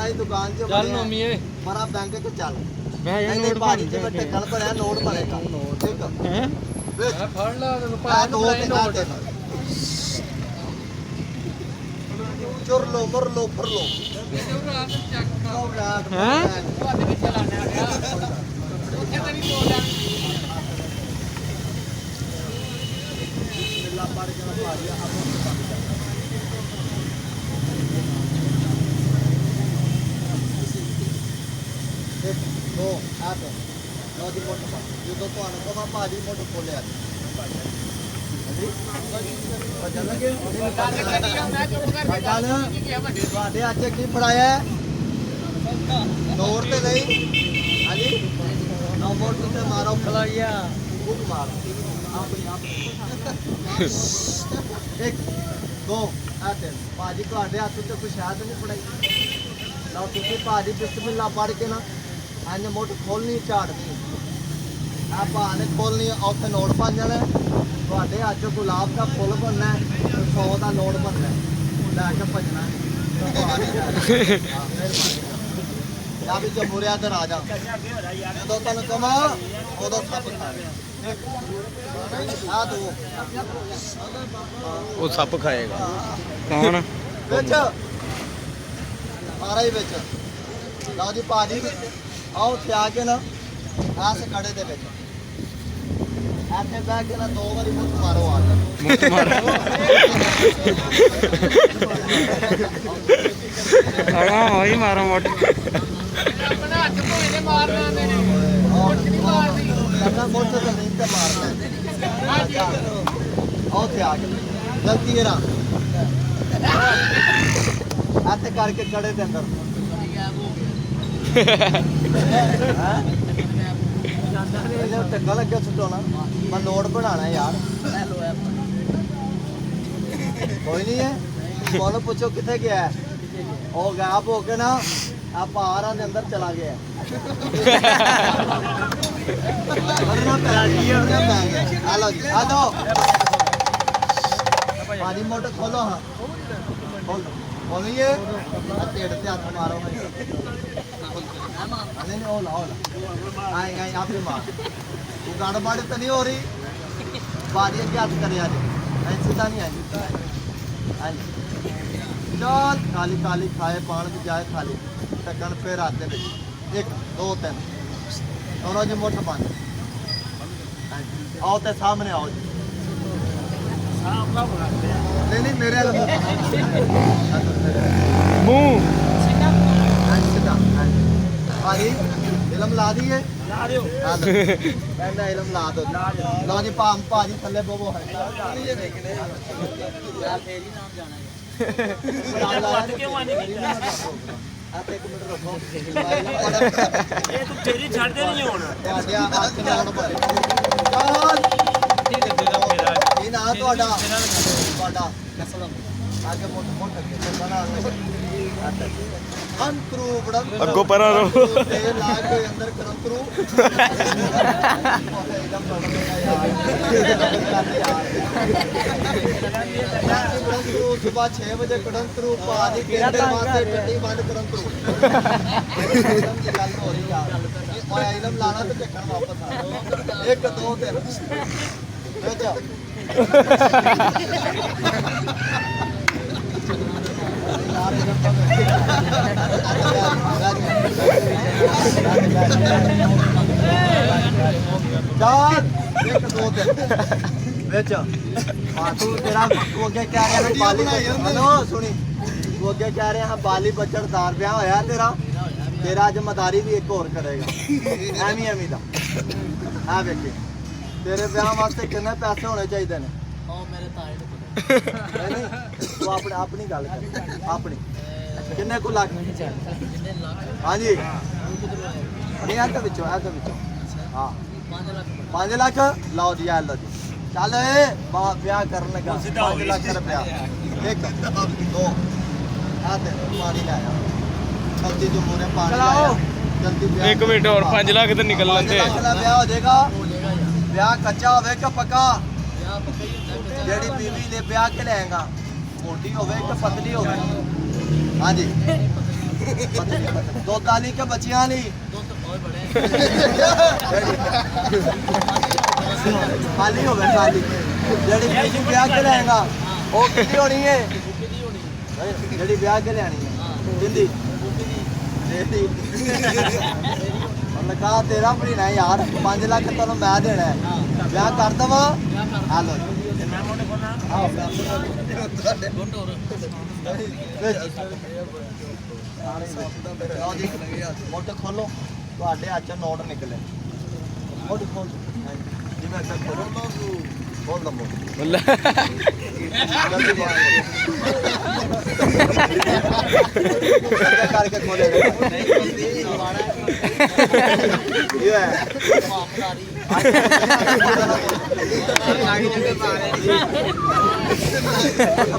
ही दुकान से चल मम्मी मरा बैंक के चल मैं ये नहीं नोट भाजी जी में ढक्कन पर है नोट भरेगा ठीक हैं विच मैं फड़ ला तो आ दो ते नोट चुर लो मुर लो फुर लो हैं दो आप लो जी मोट जो तो आने को मैं भाजी मोट खोले आज ਤੁਹਾਡੇ ਅੱਜ ਕੀ ਫੜਾਇਆ ਨੋਟ ਤੇ ਨਹੀਂ ਹਾਂਜੀ ਨੋਟ ਤੇ ਮਾਰੋ ਖਲਾਇਆ ਉਹ ਮਾਰ ਇੱਕ ਦੋ ਆ ਤਿੰਨ ਭਾਜੀ ਤੁਹਾਡੇ ਹੱਥ ਤੇ ਕੋਈ ਸ਼ਾਇਦ ਨਹੀਂ ਫੜਾਈ ਲਓ ਤੁਸੀਂ ਭਾਜੀ ਬਿਸਮਿਲ੍ਲਾ ਪੜ ਕੇ ਨਾ ਅੰਜ ਮੋਟ ਖੋਲਣੀ ਝਾੜਨੀ ਆ ਭਾਣੇ ਖੋਲਣੀ ਉੱਥੇ ਨੋਟ ਬਣ ਜਾਣਾ ਤੁਹਾਡੇ ਹੱਥ 'ਚ ਗੁਲਾਬ ਦਾ ਫੁੱਲ ਬਣਨਾ 100 ਦਾ ਨੋਟ ਬਣਨਾ ਲੈ ਕੇ ਭਜਣਾ ਜਾਂ ਵੀ ਜਮੂਰਿਆ ਤੇ ਰਾਜਾ ਜਦੋਂ ਤੈਨੂੰ ਕਮਾ ਉਦੋਂ ਸੱਪ ਖਾਵੇ ਆ ਦੋ वो सप खाएगा कौन ਵਿੱਚ ਸਾਰਾ ਹੀ ਵਿੱਚ ਲਓ ਜੀ ਭਾਜੀ ਆਓ ਉੱਥੇ ਆ ਕੇ ਨਾ ਆਸ ਕੜੇ ਦੇ ਵਿੱਚ ਇੱਥੇ ਬਹਿ ਕੇ ਨਾ 2 ਵਾਰੀ ਮੁੱਠ ਮਾਰੋ ਆ ਕੇ मुफ्त मारा अड़ा वही मारा मोट ਕਰਨਾ ਮੁੱਠ ਜ਼ਮੀਨ ਤੇ ਮਾਰਨਾ ਆਓ ਉੱਥੇ ਆ ਕੇ ਗਲਤੀ ਇਹ ਰਾ ਇੱਥੇ ਕਰਕੇ ਕੜੇ ਦੇ ਅੰਦਰ ਇਹਨੇ ਟੱਕਾ ਲੱਗਿਆ ਸੁਟਾਉਣਾ ਮੈਂ ਨੋਟ ਬਣਾਣਾ ਯਾਰ ਕੋਈ ਨਹੀਂ ਹੈ ਕੋਲ ਪੁੱਛੋ ਕਿੱਥੇ ਗਿਆ ਹੈ ਉਹ ਗਾਇਬ ਹੋ ਕੇ ਨਾ ਆ ਪਹਾੜਾਂ ਦੇ ਅੰਦਰ ਚਲਾ ਗਿਆ ਵਰਨਾ ਪੈ ਗਿਆ ਆ ਲਓ ਜੀ ਆ ਦੋ ਪਾਣੀ ਮੋਟਰ ਖੋਲੋ ਹਾਂ ਖੋਲੀਏ ਆ ਢੇੜ ਤੇ ਹੱਥ ਮਾਰੋ नहीं नहीं ओला ओला आएगा यहाँ पे मार तू गाड़ मारे तो नहीं हो रही बारियाँ क्या करे आज ऐसे तो नहीं आई चल खाली खाली खाए पान भी जाए खाली ढक्कन फिर आते में 1 2 3 दोनों जी मोटा पान आओ तो सामने आओ जी नहीं नहीं मेरे मुंह भाजी इलम ला दिए कहना इलम ला दो लो जी भाजी थले बोबो है एक मिनट रखो ये तू तेरी छड़ दे नहीं होना हाथ नाल भरे ये ना ਤੁਹਾਡਾ आगे मोट मोट बना अंतरू बड़ा अगो परा रो तेल ला के अंदर करंतरू सुबह 6 बजे करंतरू पानी केंद्र माते टट्टी बंद करंतरू गल हो रही यार ओए इलम लाना तो चक्कर वापस आ 1 2 बाली बचड़दार ब्याह होया तेरा तेरा अज मदारी भी एक और करेगा एवी एवी दा आ वेखे तेरे ब्याह वास्ते कितने पैसे होने चाहिए ने तू अपने अपनी गल कर अपनी किन्ने को लाख हाँ जी नहीं आ तो विचो हाँ 5 लाख लाओ जी लो जी चल ब्याह कर लगा 5 लाख रुपया 1 2 पानी लाया जल्दी जो मुरे पानी लाया जल्दी 1 मिनट और 5 लाख तो निकल लेते ब्याह हो जाएगा ब्याह कच्चा होवे कि पक्का जेड़ी बीवी ले ब्याह के लेगा मोटी होवे कि पतली होवे हाँ जी ਦੁੱਧ ਵਾਲੀ ਕਿ ਬੱਚਿਆਂ ਵਾਲੀ ਖਾਲੀ ਹੋਵੇ ਖਾਲੀ ਜਿਹੜੀ ਬੀਜੀ ਵਿਆਹ ਕੇ ਲੈਗਾ ਉਹ ਕਿੱਦੀ ਹੋਣੀ ਹੈ ਜਿਹੜੀ ਵਿਆਹ ਕੇ ਲੈਣੀ ਹੈ ਜਿੰਦੀ ਜਿਹੜੀ ਉਹਨੇ ਕਹਾ ਤੇਰਾ ਮਹੀਨਾ ਯਾਰ 5 ਲੱਖ ਤੈਨੂੰ ਮੈਂ ਦੇਣਾ ਹੈ ਵਿਆਹ ਕਰ ਦਵਾਂ ਆ ਲੋ ਮੋਟ ਖੋਲੋ ਤੁਹਾਡੇ ਹੱਥ ਚੋਂ ਨੋਟ ਨਿਕਲੇ ਮੋਟ ਖੋਲ ਜਿਵੇਂ ਅੱਛਾ ਖੋਲੋ ਖੋਲ ਦੋ ਮੋਟ ਬੱਲੇ ਜਲਦੀ ਕਰਕੇ ਖੋਲੇਗਾ ਨਹੀਂ ਖੋਲਦੀ ਇਹ ਹੈ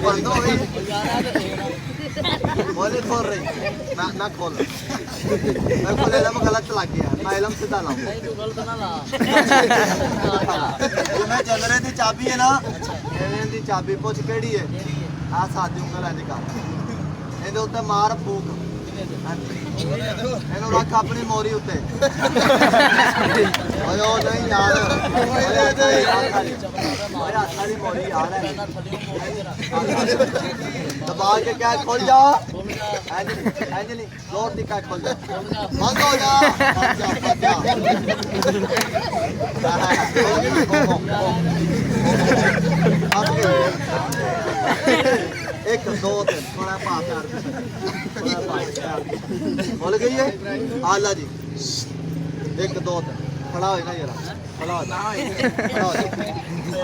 बंद हो गई बोले खोल रही ना खोल मैं खोले ना मैं गलत चला गया मैं इलम सीधा लाऊं मैं जनरे दी चाबी है ना जनरे दी चाबी पूछ केड़ी है आ साथी उंगल है दिखा ਇਹਦੇ ਉੱਤੇ ਮਾਰ ਫੂਕ ਇਹਨੂੰ ਰੱਖ ਆਪਣੀ ਮੋਰੀ ਉੱਤੇ ਓਏ ਉਹ ਨਹੀਂ ਯਾਰ ਓਏ ਹੱਥ ਵਾਲੀ ਮੋਰੀ ਯਾਰ ਹੈ ਦਬਾ ਕੇ ਕਿਆ ਖੋਲ ਜਾ ਐਂਜਲੀ ਜ਼ੋਰ ਦੀ ਕਿਆ ਖੋਲ ਜਾ ਬੰਦ ਹੋ ਜਾ एक दो तीन थोड़ा पा प्यार बोल गई है आला जी एक दो तीन खड़ा हो ना जरा खड़ा हो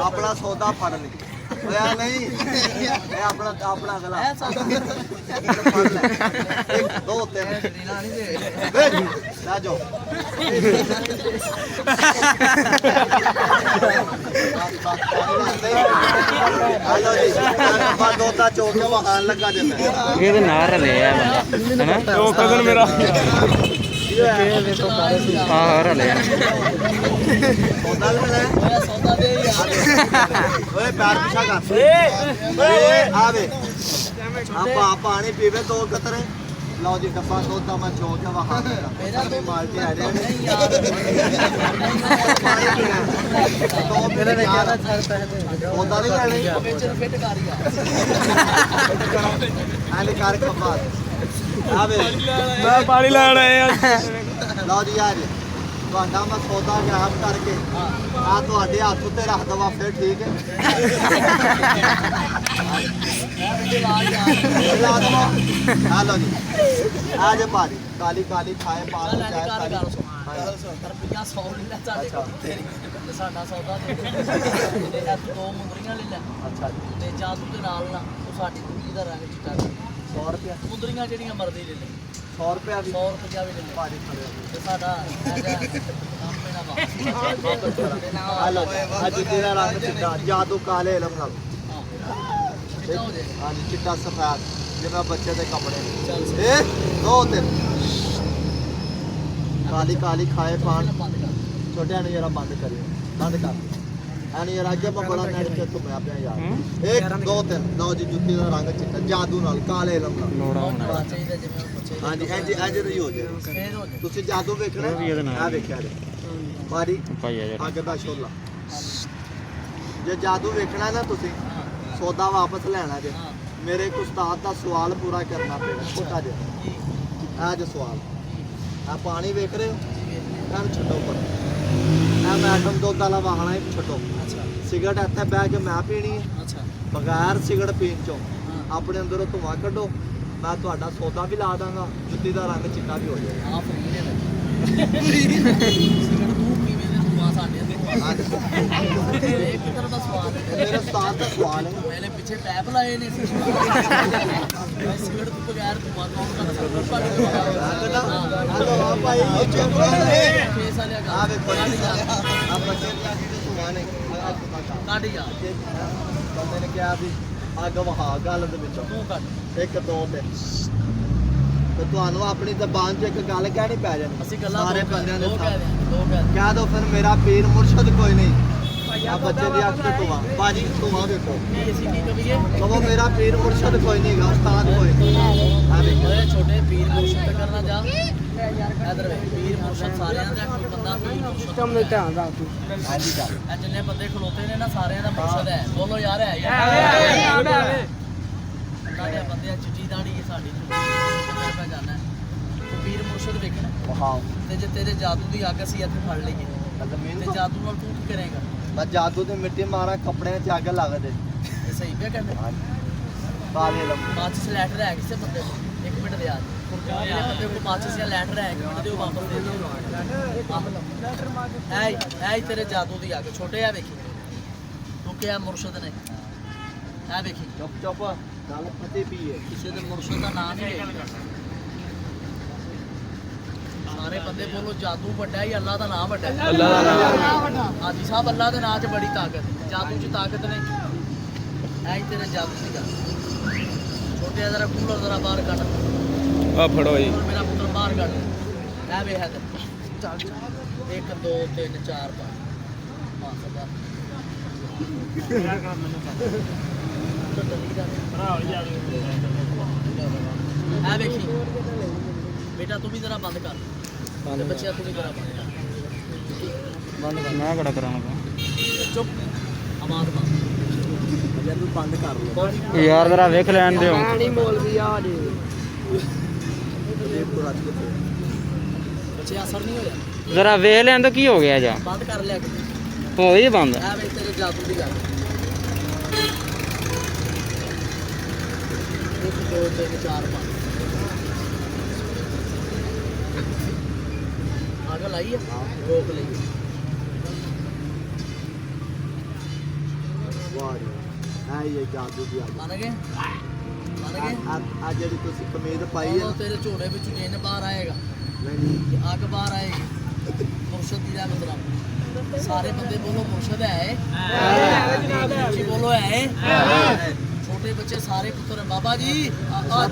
अपना सौदा फड़ ले नहीं अपना अपना गला एक दो तीन जाओ हेलो जी दोता चौक के वहां लगा देता है ये तो नार ले है बंदा है ना तो कजन मेरा हां रले सौदा ले सौदा दे ओए पैर पीछा कर ओए आवे आपा पानी पीवे दो कतरे लो जी डब्बा दूध का मैं चौक के वहां मेरा तो माल्टी आ रहे हैं यार पानी पीना तो मेरे ने ज्यादा छड़ता है सौदा नहीं लेनी बेचन फिट करिया आले कार कपा आवे मैं पानी लान आए लो जी यार ਤੁਹਾਡਾ ਮੈਂ ਸੌਦਾ ਗ੍ਰਾਮ ਕਰਕੇ ਆ ਤੁਹਾਡੇ ਹੱਥ ਉੱਤੇ ਰੱਖ ਦਵਾ ਫਿਰ ਠੀਕ ਹੈ ਲਾ ਦਵਾ ਆ ਲੋ ਜੀ ਆ ਜੇ ਪਾਣੀ ਕਾਲੀ ਕਾਲੀ ਖਾਏ ਪਾਲ ਚਾਹ ਸਾਰੀ ਰੁਪਿਆ 100 ਲੈ ਲੈ ਸਾਡੇ ਸਾਡਾ ਸੌਦਾ ਦੇ ਦੋ ਮੁੰਦਰੀਆਂ ਲੈ ਲੈ ਅੱਛਾ ਤੇ ਜਾਦੂ ਦੇ ਨਾਲ ਨਾ ਉਹ ਸਾਡੀ ਕੁੜੀ ਦਾ ਰੰਗ ਚਿੱਟਾ 100 ਰੁਪਿਆ ਮੁੰਦਰੀਆਂ ਜਿਹੜੀਆਂ ਮਰਦੀ ਲੈ ਲੈ 100 ਰੁਪਿਆ ਵੀ 100 ਰੁਪਿਆ ਵੀ ਲੈ ਲੈ ਭਾਜੀ ਖੜੇ ਤੇ ਸਾਡਾ हेलो आज तेरा रंग चिट्टा जादू काले इलम नाल हां जी चिट्टा सफेद जिवें बच्चे दे कपड़े ए दो तीन काली काली खाए पान छोटे ने जरा बंद करियो बंद कर ਐਨੀ ਯਾਰ ਅੱਗੇ ਮੈਂ ਬੜਾ ਨੈਟ ਤੇ ਘੁੰਮਿਆ ਪਿਆ ਯਾਰ 1 2 3 ਲਓ ਜੀ ਜੁੱਤੀ ਦਾ ਰੰਗ ਚਿੱਟਾ ਜਾਦੂ ਨਾਲ ਕਾਲੇ ਇਲਮ ਨਾਲ ਲੋੜਾ ਹੋਣਾ ਹਾਂਜੀ ਇੰਜ ਹੀ ਹੋ ਜਾਏ ਤੁਸੀਂ ਜਾਦੂ ਵੇਖਣਾ ਆ ਵੇਖਿਆ ਜੀ ਮਾਰੀ ਭਾਈ ਆ ਅੱਗ ਦਾ ਛੋਲਾ ਜੇ ਜਾਦੂ ਵੇਖਣਾ ਨਾ ਤੁਸੀਂ ਸੌਦਾ ਵਾਪਸ ਲੈਣਾ ਜੇ ਮੇਰੇ ਇੱਕ ਉਸਤਾਦ ਦਾ ਸਵਾਲ ਪੂਰਾ ਕਰਨਾ ਪਏਗਾ ਛੋਟਾ ਜਿਹਾ ਆ ਜੋ ਸਵਾਲ ਆ ਪਾਣੀ ਵੇਖ ਰਹੇ ਹੋ ਇਹਨੂੰ ਛੱਡੋ ਪਰ ਆ ਮੈਡਮ ਦੁੱਧ ਵਾਲਾ ਵਾਹਣਾ ਹੀ ਛੱਡੋ ਸਿਗਰਟ ਇੱਥੇ ਬਹਿ ਕੇ ਮੈਂ ਪੀਣੀ ਹੈ ਬਗੈਰ ਸਿਗਰਟ ਪੀਣ ਚੋਂ ਆਪਣੇ ਅੰਦਰੋਂ ਧੂਆਂ ਕੱਢੋ ਮੈਂ ਤੁਹਾਡਾ ਸੌਦਾ ਵੀ ਲਾ ਦਾਂਗਾ ਜੁੱਤੀ ਦਾ ਰੰਗ ਚਿੱਟਾ ਵੀ ਹੋ ਜਾਏਗਾ ਆ ਫਰੀ ਨੇ ਸਿਗਰਟ ਤੂੰ ਪੀਵੇਂ ਦੇ ਧੂਆਂ ਸਾਡੇ ਅੰਦਰ ਇੱਕ ਤਰ੍ਹਾਂ ਦਾ ਸਵਾਲ ਹੈ ਮੇਰਾ ਉਸਤਾਦ ਦਾ ਸਵਾਲ ਹੈ ਮੈਨੇ ਪਿੱਛੇ ਟੈਪ ਲਾਏ ਨੇ ਸਿਗਰਟ ਤੋਂ ਬਗੈਰ ਧੂਆਂ ਕੌਣ ਕਰ ਸਕਦਾ ਹਲੋ ਆ ਭਾਈ ਚੁੱਪ ਫੇਸ ਵਾਲਿਆ ਗਾ ਆ ਵੇਖੋ ਆ ਬੱਚੇ ਦਾ ਧੂਆਂ ਨੇ ਕੱਢ ਜਾ ਬੰਦੇ ਨੇ ਕਿਹਾ ਵੀ ਅੱਗ ਵਹਾ ਗੱਲ ਦੇ ਵਿੱਚੋਂ ਤੂੰ ਕੱਢ 1 2 3 ਤੇ ਤੁਹਾਨੂੰ ਆਪਣੀ ਜ਼ਬਾਨ 'ਚ ਇੱਕ ਗੱਲ ਕਹਿਣੀ ਪੈ ਜਾਣੀ ਅਸੀਂ ਗੱਲਾਂ ਸਾਰੇ ਬੰਦਿਆਂ ਦੇ ਸਾਹਮਣੇ ਕਹਿ ਦੋ ਫਿਰ ਮੇਰਾ ਪੀਰ ਮੁਰਸ਼ਦ ਕੋਈ ਨਹੀਂ ਆ ਬੱਚੇ ਦੀ ਅੱਖ ਤੇ ਧੂਆਂ ਬਾਜੀ ਧੂਆਂ ਵੇਖੋ ਅਸੀਂ ਕੀ ਕਹੀਏ ਕਹੋ ਮੇਰਾ ਪੀਰ ਮੁਰਸ਼ਦ ਕੋਈ ਨਹੀਂਗਾ ਉਸਤਾਦ ਕੋਈ ਨਹੀਂ ਆ ਵੇਖੋ ਛੋਟੇ ਪੀਰ ਮੁਰਸ਼ਦ ਦਾ ਕਰਨਾ ਜਾ ਇਧਰ ਵੇ ਪੀਰ ਮੁਰਸ਼ਦ ਸਾਰਿਆਂ ਦਾ ਕੋਈ ਬੰਦਾ ਪੀਰ ਮੁਰਸ਼ਦ ਤੁਮ ਨੇ ਧਿਆਨ ਰੱਖ ਤੂੰ ਹਾਂਜੀ ਕਰ ਇਹ ਜਿੰਨੇ ਬੰਦੇ ਖਲੋਤੇ ਨੇ ਨਾ ਸਾਰਿਆਂ ਦਾ ਮੁਰਸ਼ਦ ਹੈ ਬੋਲੋ ਯਾਰ ਹੈ ਯਾਰ ਅੱਲਾ ਦੇ ਬੰਦੇ ਚਿੱਟੀ ਦਾੜੀ ਹੈ ਸਾਡੀ ਕਿੱਧਰ ਪੈ ਜਾਣਾ ਪੀਰ ਮੁਰਸ਼ਦ ਵੇਖਣਾ ਵਾਹ ਤੇ ਜੇ ਤੇਰੇ ਜਾਦੂ ਦੀ ਅੱਗ ਅਸੀਂ ਇੱਥੇ ਫੜ ਲਈਏ ਮਤਲਬ ਤੇ ਮੈਨੂੰ ਜਾਦੂ ਨਾਲ ਤੂੰ ਕੀ ਕਰੇਗਾ ਮੈਂ ਜਾਦੂ ਤੇ ਮਿੱਟੀ ਮਾਰਾਂ ਕੱਪੜਿਆਂ 'ਚ ਅੱਗ ਲਾ ਦੇ ਇਹ ਸਹੀ ਪਿਆ ਕਹਿੰਦੇ ਕਾਲੇ ਲੰਮ ਮਾਚਿਸ ਲੈਟਰ ਹੈ ਕਿਸੇ ਬੰਦੇ ਕੋਲ 1 ਮਿੰਟ ਦੇ ਆ ਮੇਰੇ ਬੰਦੇ ਕੋਲ ਮਾਚਿਸ ਜਾਂ ਲੈਟਰ ਹੈ 1 ਮਿੰਟ ਦੇ ਉਹ ਵਾਪਸ ਦੇ ਦਿਓ ਐ ਤੇਰੇ ਜਾਦੂ ਦੀ ਅੱਗ ਛੋਟੇ ਆ ਵੇਖੀ ਤੂੰ ਕਿਹਾ ਮੁਰਸ਼ਦ ਨੇ ਐ ਵੇਖੀ ਚੁੱਪ ਚੁੱਪ ਗੱਲ ਫਤੇ ਪੀ ਹੈ ਕਿਸੇ ਦੇ ਮੁਰਸ਼ਦ ਦਾ ਨਾਮ ਨਹੀਂ ਲੈਣਾ ਸਾਰੇ ਬੰਦੇ ਬੋਲੋ ਜਾਦੂ ਵੱਡਾ ਹੈ ਅੱਲਾ ਦਾ ਨਾਮ ਵੱਡਾ ਹੈ ਅੱਲਾ ਦਾ ਨਾਮ ਹਾਜੀ ਸਾਹਿਬ ਅੱਲਾ ਦੇ ਨਾਮ 'ਚ ਬੜੀ ਤਾਕਤ ਹੈ ਜਾਦੂ 'ਚ ਤਾਕਤ ਨਹੀਂ ਐ ਤੇਰੇ ਜਾਦੂ ਦੀ ਗੱਲ ਛੋਟੇ ਜਰਾ ਕੂਲਰ ਜਰਾ ਬਾਹਰ ਕੱਢ ਆ ਫੜੋ ਜੀ ਮੇਰਾ ਪੁੱਤਰ ਬਾਹਰ ਕੱਢ ਲੈ ਵੇ ਹੈ 1 2 3 4 5 ਵੇਖੀ ਬੇਟਾ ਤੂੰ ਵੀ ਜਰਾ ਬੰਦ ਕਰ ਤੇ ਬੱਚਿਆ ਤੂੰ ਵੀ ਜਰਾ ਬੰਦ ਕਰ ਮੈਂ ਕਿਹੜਾ ਕਰਾਂਗਾ ਚੁੱਪ ਆਵਾਜ਼ ਬੰਦ ਜੇ ਤੂੰ ਬੰਦ ਕਰ ਲੋ ਯਾਰ ਜਰਾ ਵੇਖ ਲੈਣ ਦਿਓ ਨਹੀਂ ਮੌਲਵੀ ਆ ਜੇ ਇਹ ਪੂਰਾ ਬੱਚੇ ਅਸਰ ਨਹੀਂ ਹੋਇਆ ਜਰਾ ਵੇਖ ਲੈਣ ਦਿਓ ਕੀ ਹੋ ਗਿਆ ਜਾ ਬੰਦ ਕਰ ਲਿਆ ਕਿ ਹੋਈ ਬੰਦ ਐ ਵੇ ਤੇਰੇ ਜਾਦੂ ਦੀ ਗੱਲ 1 2 3 4 5 आगे लाइए रोक लीजिए ਵਾਹ ਜੀ ਐ ਇਹ ਜਾਦੂ ਦੀ ਅੱਗ मान गए ਆ ਜਿਹੜੀ ਤੁਸੀਂ ਕਮੀਜ਼ ਪਾਈ ਹੈ और तेरे झोड़े में जिन बाहर आएगा ਨਹੀਂ आग बाहर आएगी मुर्शद दी मतलब सारे बंदे बोलो मुर्शद है जी बोलो है छोटे बच्चे सारे पुत्र बाबा जी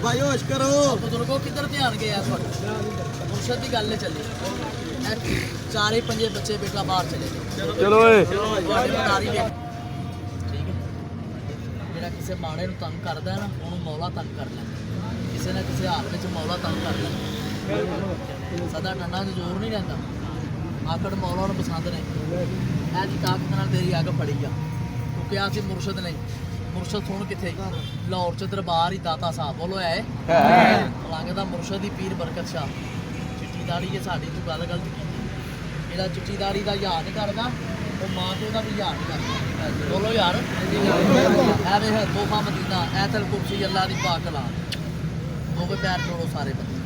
ਭਾਈ ਹੋਸ਼ ਕਰੋ बुजुर्गों किधर ध्यान गया मुर्शद की गल चली चारे पंजे बच्चे बेटा बाहर चले गए ਚਲੋ ਓਏ ਮਦਾਰੀ ਵੇਖ ਠੀਕ ਹੈ ਜਿਹੜਾ ਕਿਸੇ ਮਾੜੇ ਨੂੰ ਤੰਗ ਕਰਦਾ ਹੈ ਨਾ ਉਹਨੂੰ ਮੌਲਾ ਤੰਗ ਕਰ ਲੈਂਦਾ ਕਿਸੇ ਨਾ ਕਿਸੇ ਹਾਲ ਵਿੱਚ ਮੌਲਾ ਤੰਗ ਕਰ ਲੈਂਦਾ ਸਦਾ ਡੰਡਾ 'ਚ ਜ਼ੋਰ ਨਹੀਂ ਰਹਿੰਦਾ ਆਕੜ ਮੌਲਾ ਨੂੰ ਪਸੰਦ ਨਹੀਂ ਇਹ ਦੀ ਤਾਕਤ ਨਾਲ ਤੇਰੀ ਅੱਗ ਫੜੀ ਆ ਤੂੰ ਕਿਹਾ ਸੀ ਮੁਰਸ਼ਦ ਨਹੀਂ ਮੁਰਸ਼ਦ ਹੁਣ ਕਿੱਥੇ ਲਾਹੌਰ 'ਚ ਦਰਬਾਰ ਹੀ ਦਾਤਾ ਸਾਹਿਬ ਬੋਲੋ ਹੈ ਰੰਗ ਦਾ ਮੁਰਸ਼ਦ ਹੀ ਪੀਰ ਬਰਕਤ ਸ਼ਾਹ ਚਿੱਟੀ ਦਾੜੀ ਹੈ ਸਾਡੀ ਤੂੰ ਗੱਲ ਗਲਤ ਕੀਤੀ ਜਿਹੜਾ ਚਿੱਟੀ ਦਾੜੀ ਦਾ ਯਾਦ ਨਹੀਂ ਕਰਦਾ ਉਹ ਮਾਂ ਪਿਓ ਦਾ ਵੀ ਯਾਦ ਨਹੀਂ ਕਰਦਾ ਬੋਲੋ ਯਾਰ ਐ ਵੇਖ ਤੋਹਫਾ ਮਦੀਨਾ ਐਤਲ ਕੁਰਸੀ ਅੱਲਾ ਦੀ ਪਾਕ ਲਾ ਦੋਵੇਂ ਪੈਰ ਜੋੜੋ ਸਾਰੇ ਬੰਦੇ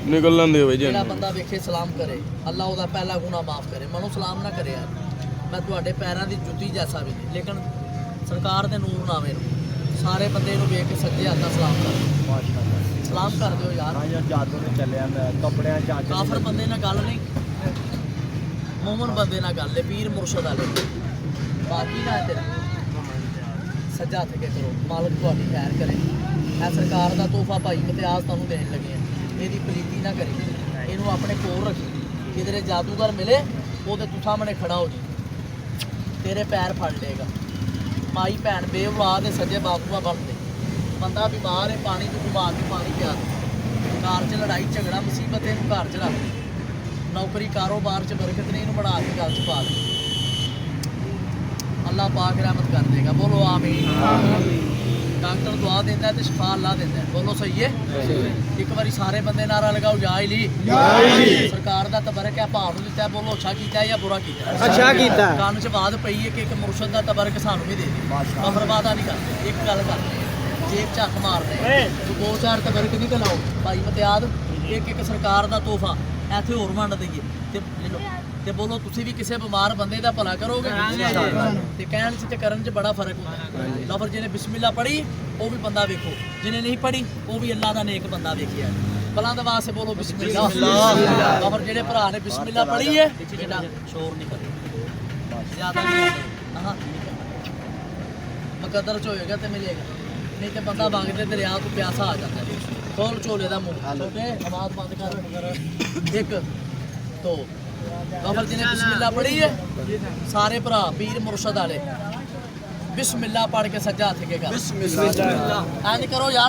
ਨਿਕਲ ਲੈਂਦੇ ਹੋਏ ਜੀ ਜਿਹੜਾ ਬੰਦਾ ਵੇਖੇ ਸਲਾਮ ਕਰੇ ਅੱਲਾ ਉਹਦਾ ਪਹਿਲਾ ਗੁਨਾਹ ਮਾਫ ਕਰੇ ਮਨੋਂ ਸਲਾਮ ਨਾ ਕਰੇ ਯਾਰ ਮੈਂ ਤੁਹਾਡੇ ਪੈਰਾਂ ਦੀ ਜੁੱਤੀ ਜੈਸਾ ਵੀ ਨਹੀਂ ਲੇਕਿਨ ਸਰਕਾਰ ਦੇ ਨੂਰ ਨਾਵੇਂ ਨੂੰ ਸਾਰੇ ਬੰਦੇ ਨੂੰ ਵੇਖ ਕੇ ਸੱਜੇ ਹੱਥ ਨਾਲ ਸਲਾਮ ਕਰ ਮਾਸ਼ਾਅੱਲਾ ਸਲਾਮ ਕਰ ਦਿਓ ਯਾਰ ਹਾਂ ਯਾਰ ਜਾਦੂ ਨੇ ਚੱਲਿਆ ਮੈਂ ਕੱਪੜਿਆਂ 'ਚ ਅੱਗ ਕਾਫਰ ਬੰਦੇ ਨਾਲ ਗੱਲ ਨਹੀਂ ਮੂਮਨ ਬੰਦੇ ਨਾਲ ਗੱਲ ਹੈ ਪੀਰ ਮੁਰਸ਼ਦ ਵਾਲੇ ਬਾਕੀ ਨਾ ਹੈ ਤੇਰਾ ਸੱਜਾ ਹੱਥ ਕੇ ਕਰੋ ਮਾਲਕ ਤੁਹਾਡੀ ਖੈਰ ਕਰੇ ਇਹ ਸਰਕਾਰ ਦਾ ਤੋਹਫਾ ਭਾਈ ਇਮਤਿਆਜ਼ ਤੁਹਾਨੂੰ ਦੇਣ ਲੱਗੇ ਆ ਇਹਦੀ ਪਲੀਤੀ ਨਾ ਕਰੀ ਇਹਨੂੰ ਆਪਣੇ ਕੋਲ ਰੱਖੀ ਕਿਧਰੇ ਜਾਦੂਗਰ ਮਿਲੇ ਉਹਦੇ ਤੂੰ ਸਾਹਮਣੇ ਖੜਾ ਹੋ ਜੀ ਤੇਰੇ ਪੈਰ ਫੜ ਲਏਗਾ ਮਾਈ ਭੈਣ ਬੇਔਲਾਦ ਦੇ ਸੱਜੇ ਬਾਪੂਆ ਬਣਦੇ ਬੰਦਾ ਬਿਮਾਰ ਹੈ ਪਾਣੀ ਤੋਂ ਬਿਮਾਰ ਨੂੰ ਪਾਣੀ ਪਿਆ ਦੇ ਘਰ 'ਚ ਲੜਾਈ ਝਗੜਾ ਮੁਸੀਬਤ ਇਹਨੂੰ ਘਰ 'ਚ ਰੱਖ ਨੌਕਰੀ ਕਾਰੋਬਾਰ 'ਚ ਬਰਕਤ ਨਹੀਂ ਇਹਨੂੰ ਬਣਾ ਕੇ ਗੱਲ 'ਚ ਪਾ ਦੇ ਅੱਲਾਹ ਪਾਕ ਰਹਿਮਤ ਕਰ ਦੇਗਾ ਬੋਲੋ ਆਮੀਨ ਡਾਕਟਰ ਦੁਆ ਦਿੰਦਾ ਤੇ ਸ਼ਿਫਾ ਅੱਲਾਹ ਦਿੰਦਾ ਬੋਲੋ ਸਹੀ ਹੈ ਇੱਕ ਵਾਰੀ ਸਾਰੇ ਬੰਦੇ ਨਾਰਾ ਲਗਾਓ ਜਾ ਇਲੀ ਸਰਕਾਰ ਦਾ ਤਬਰਕ ਹੈ ਭਾਵ ਨੂੰ ਦਿੱਤਾ ਬੋਲੋ ਅੱਛਾ ਕੀਤਾ ਜਾਂ ਬੁਰਾ ਕੀਤਾ ਅੱਛਾ ਕੀਤਾ ਕੰਨ 'ਚ ਬਾਤ ਪਈ ਹੈ ਕਿ ਇੱਕ ਮੁਰਸ਼ਦ ਦਾ ਤਬਰਕ ਸਾਨੂੰ ਵੀ ਦੇ ਦੇ ਬਰਬਾਦਾ ਨਹੀਂ ਕਰਦੇ ਇੱਕ ਗੱਲ ਕਰਦੇ ਜੇਬ 'ਚ ਹੱਥ ਮਾਰਦੇ ਤੂੰ 2-4 ਤਬਰਕ ਨਹੀਂ ਕਲਾਓ ਭਾਈ ਮਤਿਆਦ ਇੱਕ ਸਰਕਾਰ ਦਾ ਤੋਹਫਾ ਇੱਥੇ ਹੋਰ ਵੰਡ ਦਈਏ ਤੇ ਲੈ ਲਓ ਤੇ ਬੋਲੋ ਤੁਸੀਂ ਵੀ ਕਿਸੇ ਬਿਮਾਰ ਬੰਦੇ ਦਾ ਭਲਾ ਕਰੋਗੇ ਤੇ ਕਹਿਣ 'ਚ ਤੇ ਕਰਨ 'ਚ ਬੜਾ ਫਰਕ ਹੁੰਦਾ ਲਫ਼ਜ਼ ਜਿਹਨੇ ਬਿਸਮਿਲ੍ਲਾ ਪੜ੍ਹੀ ਉਹ ਵੀ ਬੰਦਾ ਵੇਖੋ ਜਿਹਨੇ ਨਹੀਂ ਪੜ੍ਹੀ ਉਹ ਵੀ ਅੱਲਾ ਦਾ ਨੇਕ ਬੰਦਾ ਵੇਖਿਆ ਭਲਾਂ ਦੇ ਵਾਸਤੇ ਬੋਲੋ ਬਿਸਮਿਲ੍ਲਾ ਲਫ਼ਜ਼ ਜਿਹੜੇ ਭਰਾ ਨੇ ਬਿਸਮਿਲ੍ਲਾ ਪੜ੍ਹੀ ਹੈ ਜਿਹੜਾ ਸ਼ੋਰ ਨਹੀਂ ਕਰਦਾ ਜ਼ਿਆਦਾ ਨਹੀਂ ਹਾਂ ਮੁਕੱਦਰ 'ਚ ਹੋਏਗਾ ਤੇ ਮਿਲੇਗਾ ਨਹੀਂ ਤੇ ਬੰਦਾ ਮੰਗਦੇ ਦਰਿਆ ਤੋਂ ਪਿਆਸਾ ਆ ਜਾਂਦਾ ਖੋਲ ਝੋਲੇ ਦਾ ਮੂੰਹ ਛੋਟੇ ਆਵਾਜ਼ ਬੰਦ ਕਰ 1 2 ਬਾਬਰ ਜੀ ਨੇ ਬਿਸਮਿਲ੍ਲਾ ਪੜ੍ਹੀ ਹੈ ਸਾਰੇ ਭਰਾ ਪੀਰ ਮੁਰਸ਼ਦ ਵਾਲੇ ਬਿਸਮਿਲ੍ਲਾ ਪੜ੍ਹ ਕੇ ਸੱਜਾ ਹੱਥ ਕੇ ਕਰ ਬਿਸਮਿਲ੍ਲਾ ਐਂ ਕਰੋ ਯਾਰ